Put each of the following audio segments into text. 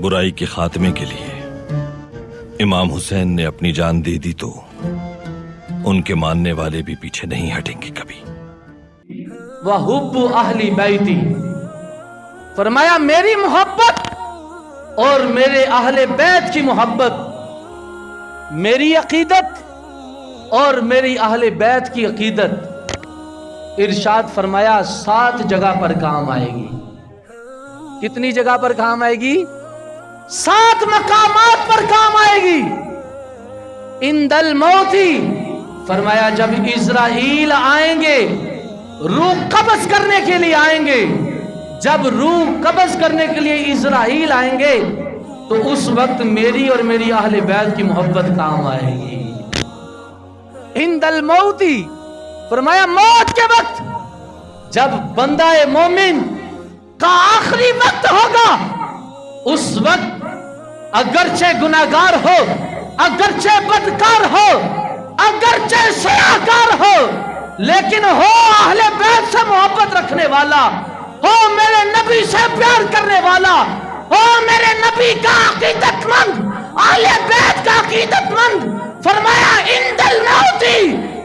برائی کے خاتمے کے لیے امام حسین نے اپنی جان دے دی تو ان کے ماننے والے بھی پیچھے نہیں ہٹیں گے کبھی۔ وَحُبُّ أَهْلِ بَيْتِ، فرمایا میری محبت اور میرے اہل بیت کی محبت، میری عقیدت اور میری اہل بیت کی عقیدت، ارشاد فرمایا 7 جگہ پر کام آئے گی۔ کتنی جگہ پر کام آئے گی؟ 7 مقامات پر کام آئے گی۔ عند الموت، فرمایا جب اسرائیل آئیں گے، روح قبض کرنے کے لیے آئیں گے، جب روح قبض کرنے کے لیے اسرائیل آئیں گے تو اس وقت میری اور میری اہل بیت کی محبت کام آئے گی۔ عند الموت، فرمایا موت کے وقت، جب بندہ مومن کا آخری وقت ہوگا، اس وقت اگرچہ گناہگار ہو، اگرچہ بدکار ہو، اگرچہ سیاہکار ہو، لیکن ہو اہل بیت سے محبت رکھنے والا، ہو میرے نبی سے پیار کرنے والا، ہو میرے نبی کا عقیدت مند، اہل بیت کا عقیدت مند، فرمایا عند الموت،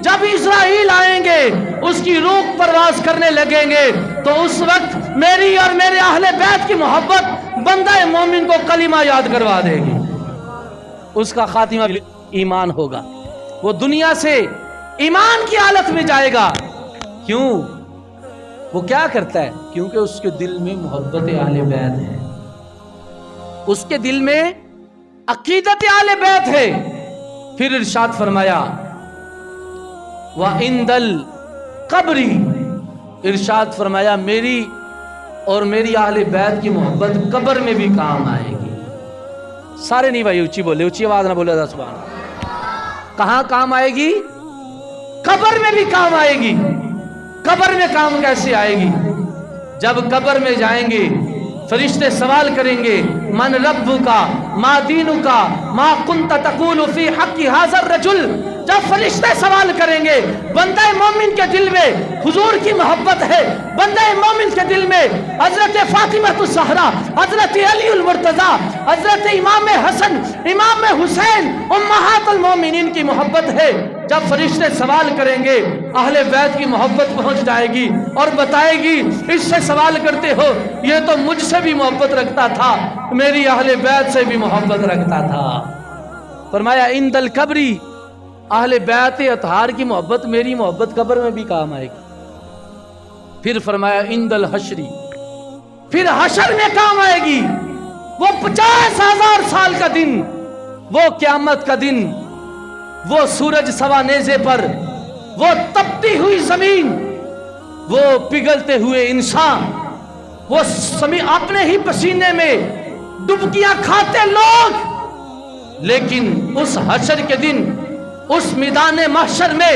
جب اسرائیل آئیں گے، اس کی روح پرواز کرنے لگیں گے، تو اس وقت میری اور میرے اہل بیت کی محبت بندہ مومن کو کلمہ یاد کروا دے گی، اس کا خاتمہ ایمان ہوگا، وہ دنیا سے ایمان کی حالت میں جائے گا۔ کیوں؟ وہ کیا کرتا ہے؟ کیونکہ اس کے دل میں محبت اہل بیت ہے، اس کے دل میں عقیدت اہل بیت ہے۔ پھر ارشاد فرمایا وَعِندَ الْقَبْرِ، ارشاد فرمایا میری اور میری اہل بیت کی محبت قبر میں بھی کام آئے گی۔ سارے نہیں بھائی اونچی بولے، اونچی آواز نہ بولے سبحان اللہ۔ کہاں کام آئے گی؟ قبر میں بھی کام آئے گی۔ قبر میں کام کیسے آئے گی؟ جب قبر میں جائیں گے، فرشتے سوال کریں گے من ربک ما دینک ما کنت تقول فی حق ھذا الرجل، جب فرشتے سوال کریں گے، بندہ مومن کے دل میں حضور کی محبت ہے، بندہ مومن کے دل میں حضرت فاطمہ الزہرا، حضرت علی المرتضیٰ، حضرت امام حسن، امام حسین، امہات المومنین کی محبت ہے۔ جب فرشتے سوال کریں گے، اہل بیت کی محبت پہنچ جائے گی اور بتائے گی اس سے سوال کرتے ہو، یہ تو مجھ سے بھی محبت رکھتا تھا، میری اہل بیت سے بھی محبت رکھتا تھا۔ فرمایا عند القبر، اہل بیت اطہار کی محبت، میری محبت قبر میں بھی کام آئے گی۔ پھر فرمایا عند الحشر، پھر حشر میں کام آئے گی، وہ 50,000 سال کا دن، وہ قیامت کا دن، وہ سورج سوا نیزے پر، وہ تپتی ہوئی زمین، وہ پگھلتے ہوئے انسان، وہ اپنے ہی پسینے میں ڈبکیاں کھاتے لوگ، لیکن اس حشر کے دن، اس میدان محشر میں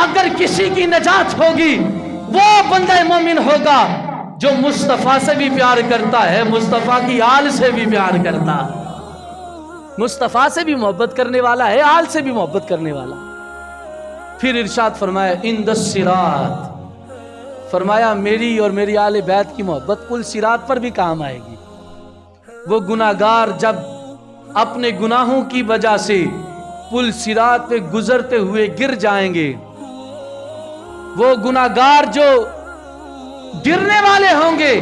اگر کسی کی نجات ہوگی، وہ بندہ مومن ہوگا جو مصطفیٰ سے بھی پیار کرتا ہے، مصطفیٰ کی آل سے بھی پیار کرتا ہے، مصطفیٰ سے بھی محبت کرنے والا ہے، آل سے بھی محبت کرنے والا۔ پھر ارشاد فرمایا عند الصراط، فرمایا میری اور میری آل بیت کی محبت پل صراط پر بھی کام آئے گی۔ وہ گناہگار جب اپنے گناہوں کی وجہ سے پل صراط پہ گزرتے ہوئے گر جائیں گے، وہ گناہگار جو گرنے والے ہوں گے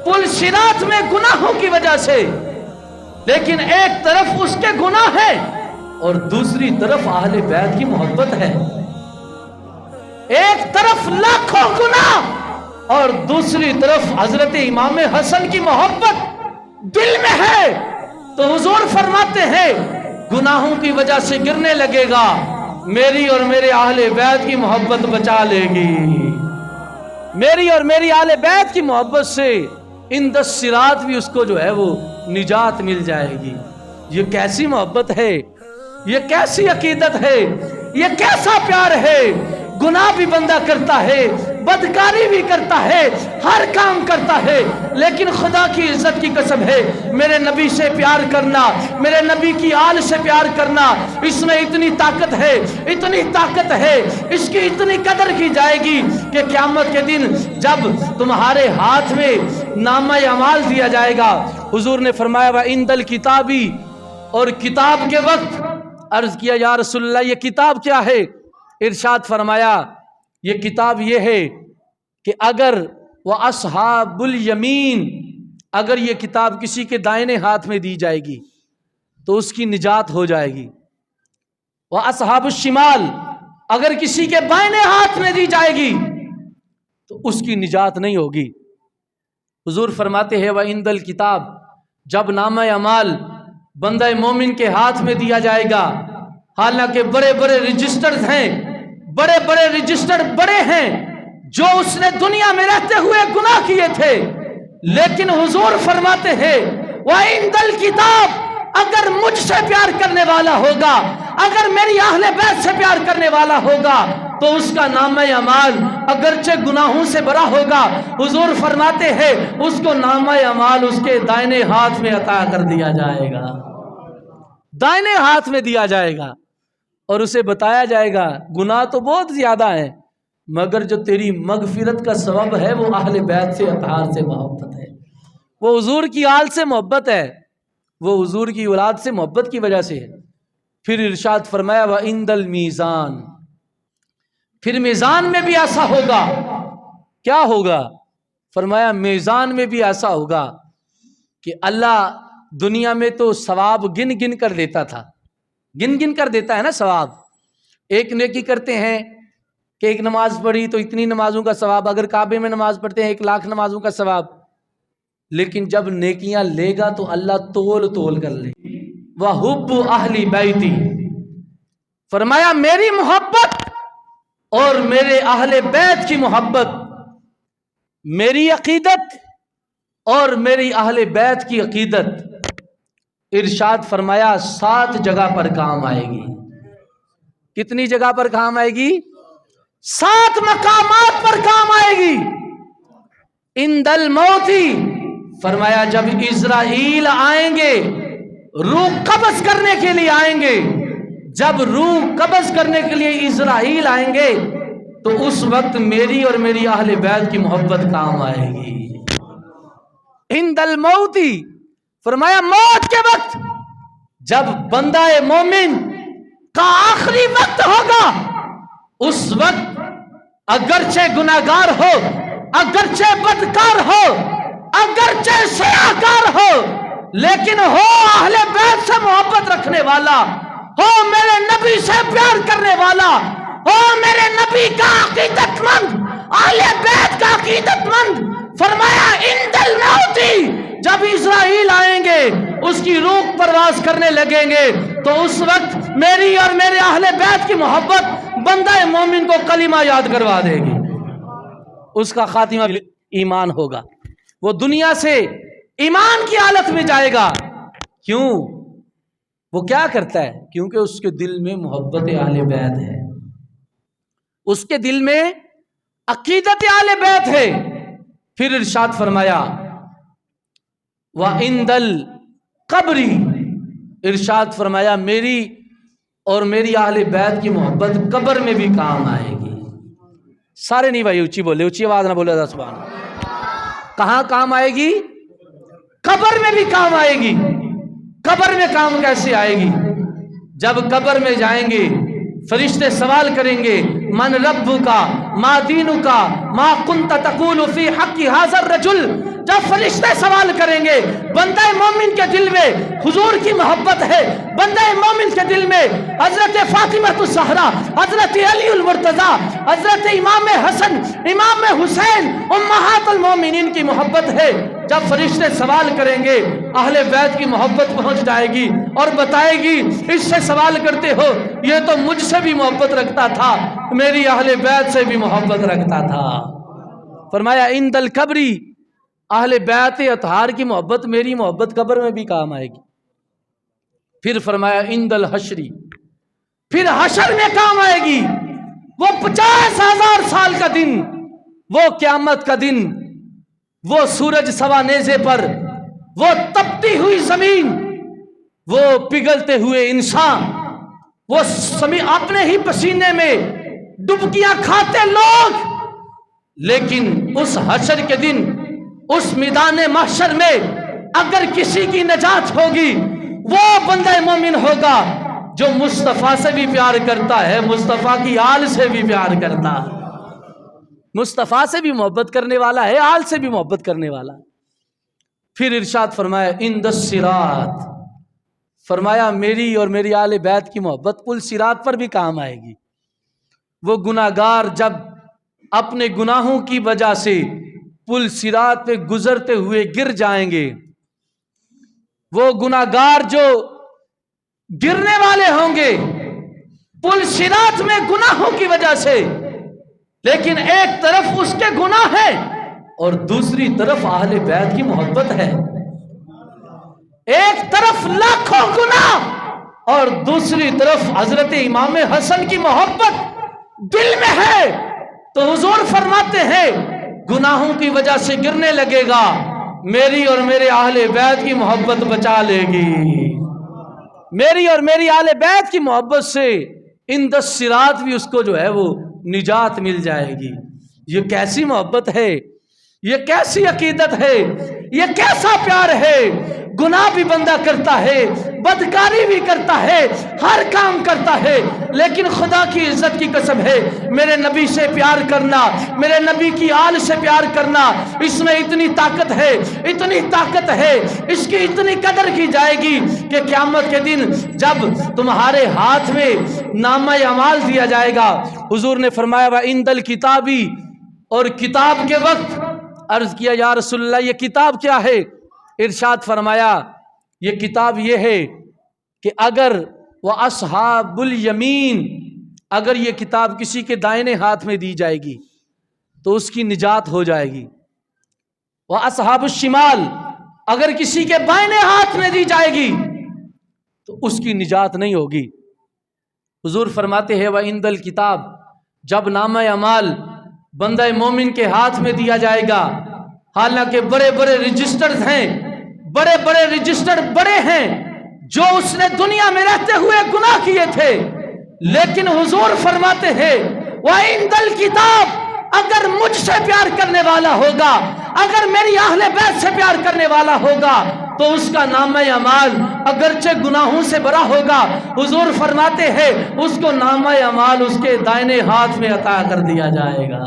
پل صراط میں گناہوں کی وجہ سے، لیکن ایک طرف اس کے گناہ ہے اور دوسری طرف اہل بیت کی محبت ہے، ایک طرف لاکھوں گناہ اور دوسری طرف حضرت امام حسن کی محبت دل میں ہے، تو حضور فرماتے ہیں گناہوں کی وجہ سے گرنے لگے گا، میری اور میرے اہل بیت کی محبت بچا لے گی، میری اور میری اہل بیت کی محبت سے عند الصراط بھی اس کو جو ہے وہ نجات مل جائے گی۔ یہ کیسی محبت ہے، یہ کیسی عقیدت ہے، یہ کیسا پیار ہے۔ گناہ بھی بندہ کرتا ہے، بدکاری بھی کرتا ہے، ہر کام کرتا ہے، لیکن خدا کی عزت کی قسم ہے میرے نبی سے پیار کرنا، میرے نبی کی آل سے پیار کرنا، اس میں اتنی طاقت ہے، اتنی طاقت ہے، اس کی اتنی قدر کی جائے گی کہ قیامت کے دن جب تمہارے ہاتھ میں نامہ اعمال دیا جائے گا، حضور نے فرمایا وَعِندَ الْكِتَابِ، اور کتاب کے وقت عرض کیا یا رسول اللہ یہ کتاب کیا ہے؟ ارشاد فرمایا یہ کتاب یہ ہے کہ اگر وہ اصحاب الیمین، اگر یہ کتاب کسی کے دائنے ہاتھ میں دی جائے گی تو اس کی نجات ہو جائے گی، وہ اصحاب الشمال، اگر کسی کے بائنے ہاتھ میں دی جائے گی تو اس کی نجات نہیں ہوگی۔ حضور فرماتے ہیں وَعِندَ الْكِتاب، جب نامہ اعمال بندہ مومن کے ہاتھ میں دیا جائے گا، حالانکہ بڑے بڑے رجسٹرز ہیں، بڑے بڑے رجسٹر بڑے ہیں جو اس نے دنیا میں رہتے ہوئے گناہ کیے تھے، لیکن حضور فرماتے ہیں وَعِندَ الْكِتاب، اگر مجھ سے پیار کرنے والا ہوگا، اگر میری اہل بیت سے پیار کرنے والا ہوگا تو اس کا نامہ اعمال اگرچہ گناہوں سے بڑا ہوگا، حضور فرماتے ہیں اس کو نامہ اعمال اس کے دائنے ہاتھ میں عطا کر دیا جائے گا، دائنے ہاتھ میں دیا جائے گا، اور اسے بتایا جائے گا گناہ تو بہت زیادہ ہیں مگر جو تیری مغفرت کا سبب ہے وہ اہل بیت سے اطہار سے محبت ہے، وہ حضور کی آل سے محبت ہے، وہ حضور کی اولاد سے محبت کی وجہ سے ہے۔ پھر ارشاد فرمایا وَعِندَ الْمِيزَانِ، پھر میزان میں بھی ایسا ہوگا، کیا ہوگا؟ فرمایا میزان میں بھی ایسا ہوگا کہ اللہ دنیا میں تو ثواب گن گن کر دیتا تھا، گن گن کر دیتا ہے نا ثواب، ایک نیکی کرتے ہیں کہ ایک نماز پڑھی تو اتنی نمازوں کا ثواب، اگر کعبے میں نماز پڑھتے ہیں 1,00,000 نمازوں کا ثواب، لیکن جب نیکیاں لے گا تو اللہ تول تول کر لے۔ وَحُبُّ أَهْلِ بَيْتِ، فرمایا میری محبت اور میرے اہل بیت کی محبت، میری عقیدت اور میری اہل بیت کی عقیدت، ارشاد فرمایا 7 جگہ پر کام آئے گی۔ کتنی جگہ پر کام آئے گی؟ 7 مقامات پر کام آئے گی۔ عند الموت، فرمایا جب اسرائیل آئیں گے روح قبض کرنے کے لیے آئیں گے، جب روح قبض کرنے کے لیے اسرائیل آئیں گے تو اس وقت میری اور میری اہل بیت کی محبت کام آئے گی۔ عند الموت، فرمایا موت کے وقت جب بندہ مومن کا آخری وقت ہوگا، اس وقت اگرچہ گناہگار ہو، اگرچہ بدکار ہو، اگرچہ سیاہکار ہو، لیکن ہو اہل بیت سے محبت رکھنے والا، ہو میرے نبی سے پیار کرنے والا، ہو میرے نبی کا عقیدت مند، اہل بیت کا عقیدت مند، فرمایا عند الموت، جب اسرائیل آئیں گے اس کی روح پرواز کرنے لگیں گے تو اس وقت میری اور میرے اہل بیت کی محبت بندہ مومن کو کلمہ یاد کروا دے گی، اس کا خاتمہ ایمان ہوگا، وہ دنیا سے ایمان کی حالت میں جائے گا۔ کیوں؟ وہ کیا کرتا ہے؟ کیونکہ اس کے دل میں محبت اہل بیت ہے، اس کے دل میں عقیدت اہل بیت ہے۔ پھر ارشاد فرمایا وَعِندَ الْقَبْرِ، ارشاد فرمایا میری اور میری اہل بیت کی محبت قبر میں بھی کام آئے گی۔ سارے نہیں بھائی اونچی بولے، اونچی آواز نہ بولے سبحان اللہ۔ کہاں کام آئے گی؟ قبر میں بھی کام آئے گی۔ قبر میں کام کیسے آئے گی؟ جب قبر میں جائیں گے فرشتے سوال کریں گے من ربک ما دینک ما کنت تقول فی حق ھذا الرجل، جب فرشتے سوال کریں گے بندہ مومن کے دل میں حضور کی محبت ہے، بندہ مومن کے دل میں حضرت فاطمہ الزہرا، حضرت علی المرتضیٰ، حضرت امام حسن، امام حسین، امہات المومنین کی محبت ہے، جب فرشتے سوال کریں گے اہل بیت کی محبت پہنچ جائے گی اور بتائے گی اس سے سوال کرتے ہو یہ تو مجھ سے بھی محبت رکھتا تھا، میری اہل بیت سے بھی محبت رکھتا تھا۔ فرمایا عند القبر، اہل بیت اطہار کی محبت، میری محبت قبر میں بھی کام آئے گی۔ پھر فرمایا عند الحشر، پھر حشر میں کام آئے گی، وہ 50,000 سال کا دن وہ قیامت کا دن، وہ سورج سوا نیزے پر، وہ تپتی ہوئی زمین، وہ پگھلتے ہوئے انسان، وہ اپنے ہی پسینے میں ڈبکیاں کھاتے لوگ، لیکن اس حشر کے دن، اس میدان محشر میں اگر کسی کی نجات ہوگی وہ بندہ مومن ہوگا جو مصطفیٰ سے بھی پیار کرتا ہے، مصطفیٰ کی آل سے بھی پیار کرتا ہے، مصطفیٰ سے بھی محبت کرنے والا ہے، آل سے بھی محبت کرنے والا۔ پھر ارشاد فرمایا عند الصراط، فرمایا میری اور میری آل بیت کی محبت پل صراط پر بھی کام آئے گی۔ وہ گناہگار جب اپنے گناہوں کی وجہ سے پل صراط پہ گزرتے ہوئے گر جائیں گے، وہ گناہگار جو گرنے والے ہوں گے پل صراط میں گناہوں کی وجہ سے، لیکن ایک طرف اس کے گناہ ہے اور دوسری طرف اہل بیت کی محبت ہے، ایک طرف لاکھوں گناہ اور دوسری طرف حضرت امام حسن کی محبت دل میں ہے، تو حضور فرماتے ہیں گناہوں کی وجہ سے گرنے لگے گا، میری اور میرے اہل بیت کی محبت بچا لے گی، میری اور میری اہل بیت کی محبت سے عند الصراط بھی اس کو جو ہے وہ نجات مل جائے گی۔ یہ کیسی محبت ہے، یہ کیسی عقیدت ہے، یہ کیسا پیار ہے۔ گناہ بھی بندہ کرتا ہے، بدکاری بھی کرتا ہے، ہر کام کرتا ہے، لیکن خدا کی عزت کی قسم ہے میرے نبی سے پیار کرنا، میرے نبی کی آل سے پیار کرنا، اس میں اتنی طاقت ہے، اتنی طاقت ہے، اس کی اتنی قدر کی جائے گی کہ قیامت کے دن جب تمہارے ہاتھ میں نامہ اعمال دیا جائے گا، حضور نے فرمایا وَعِندَ الْكِتَابِ، اور کتاب کے وقت عرض کیا یا رسول اللہ یہ کتاب کیا ہے؟ ارشاد فرمایا یہ کتاب یہ ہے کہ اگر وہ اصحاب الیمین، اگر یہ کتاب کسی کے دائنے ہاتھ میں دی جائے گی تو اس کی نجات ہو جائے گی، وہ اصحاب الشمال، اگر کسی کے بائنے ہاتھ میں دی جائے گی تو اس کی نجات نہیں ہوگی۔ حضور فرماتے ہیں وَعِندَ الْكِتاب، جب نامہ اعمال بندہ مومن کے ہاتھ میں دیا جائے گا، حالانکہ بڑے بڑے رجسٹرز ہیں، بڑے بڑے رجسٹر بڑے ہیں جو اس نے دنیا میں رہتے ہوئے گناہ کیے تھے، لیکن حضور فرماتے ہیں وَعِندَ الْكِتاب، اگر مجھ سے پیار کرنے والا ہوگا، اگر میری اہل بیت سے پیار کرنے والا ہوگا تو اس کا نامہ اعمال اگرچہ گناہوں سے بھرا ہوگا، حضور فرماتے ہیں اس کو نامہ اعمال اس کے دائنے ہاتھ میں عطا کر دیا جائے گا،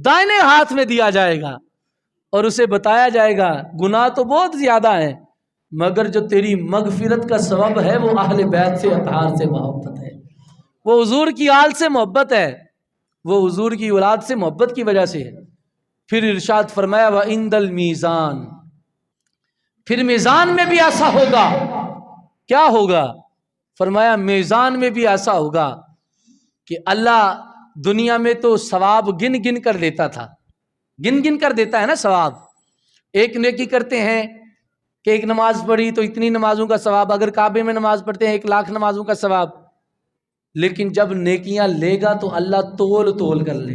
دائنے ہاتھ میں دیا جائے گا، اور اسے بتایا جائے گا گناہ تو بہت زیادہ ہیں مگر جو تیری مغفرت کا سبب ہے وہ اہل بیت سے اطہار سے محبت ہے، وہ حضور کی آل سے محبت ہے، وہ حضور کی اولاد سے محبت کی وجہ سے ہے۔ پھر ارشاد فرمایا وَعِندَ الْمِيزَانِ، پھر میزان میں بھی ایسا ہوگا، کیا ہوگا؟ فرمایا میزان میں بھی ایسا ہوگا کہ اللہ دنیا میں تو ثواب گن گن کر دیتا تھا، گن گن کر دیتا ہے نا ثواب، ایک نیکی کرتے ہیں کہ ایک نماز پڑھی تو اتنی نمازوں کا ثواب، اگر کعبے میں نماز پڑھتے ہیں 1,00,000 نمازوں کا ثواب، لیکن جب نیکیاں لے گا تو اللہ تول تول کر لے